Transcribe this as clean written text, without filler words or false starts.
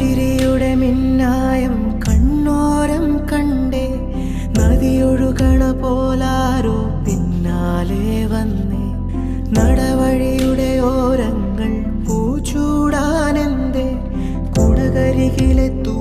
ചിരിയുടെ മിന്നായം കണ്ണോരം കണ്ടേ, നദിയൊഴുകണ പോലാരോ പിന്നാലെ വന്നേ. നടവഴിയുടെ ഓരങ്ങൾ പൂച്ചൂടാനെന്തേ, കുടകരികിലെത്തൂ